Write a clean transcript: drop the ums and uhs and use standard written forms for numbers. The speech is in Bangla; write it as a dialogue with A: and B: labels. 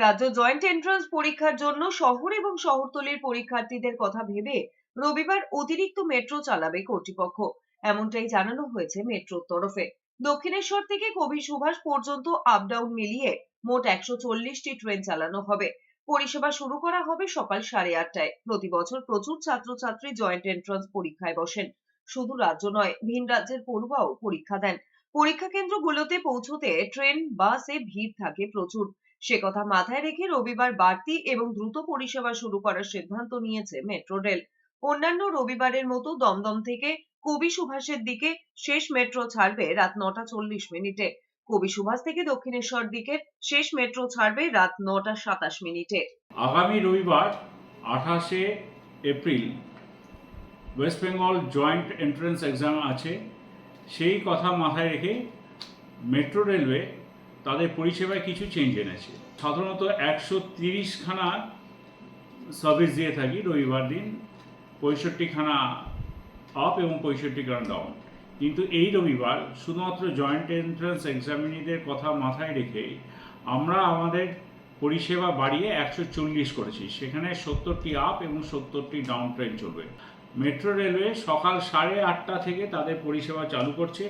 A: রাজ্য জয়েন্ট এন্ট্রান্স পরীক্ষার জন্য শহর এবং শহরতলির পরীক্ষার্থীদের কথা ভেবে রবিবার অতিরিক্ত মেট্রো চালাবে কর্তৃপক্ষ, এমনটাই জানানো হয়েছে মেট্রোর তরফে। দক্ষিণেশ্বর থেকে কবি সুভাষ পর্যন্ত আপ ডাউন মিলিয়ে মোট 140টি ট্রেন চালানো হবে। পরিষেবা শুরু করা হবে সকাল 8:30টায়। প্রতি বছর প্রচুর ছাত্রছাত্রী জয়েন্ট এন্ট্রান্স পরীক্ষায় বসেন। শুধু রাজ্য নয়, ভিন রাজ্যের পড়ুয়াও পরীক্ষা দেন। পরীক্ষা কেন্দ্রগুলোতে পৌঁছতে ট্রেন বাসে ভিড় থাকে প্রচুর। সে কথা মাথায় রেখে রবিবার বাড়তি এবং দ্রুত পরিষেবা শুরু করার সিদ্ধান্ত নিয়েছে মেট্রো রেল। অন্যান্য রবিবারের মতো দমদম থেকে কবি সুভাষের দিকে শেষ মেট্রো ছাড়বে রাত 9:40 কবি সুভাষ থেকে দক্ষিণেশ্বর দিকে শেষ মেট্রো ছাড়বে রাত 9:27।
B: আগামী রবিবার 28শে April West Bengal joint entrance exam আছে। সেই কথা মাথায় রেখে মেট্রো রেলওয়ে তাদের পরিষেবায় কিছু চেঞ্জ এনেছে। সাধারণত 130খানা সার্ভিস দিয়ে থাকি রবিবার দিন, 65খানা আপ এবং 65খানা ডাউন। কিন্তু এই রবিবার শুধুমাত্র জয়েন্ট এন্ট্রান্স এক্সামিনিদের কথা মাথায় রেখে আমরা আমাদের পরিষেবা বাড়িয়ে 140 করেছি। সেখানে 70টি আপ এবং 70টি ডাউন ট্রেন চলবে। মেট্রো রেলওয়ে সকাল 8:30 থেকে তাদের পরিষেবা চালু করছে।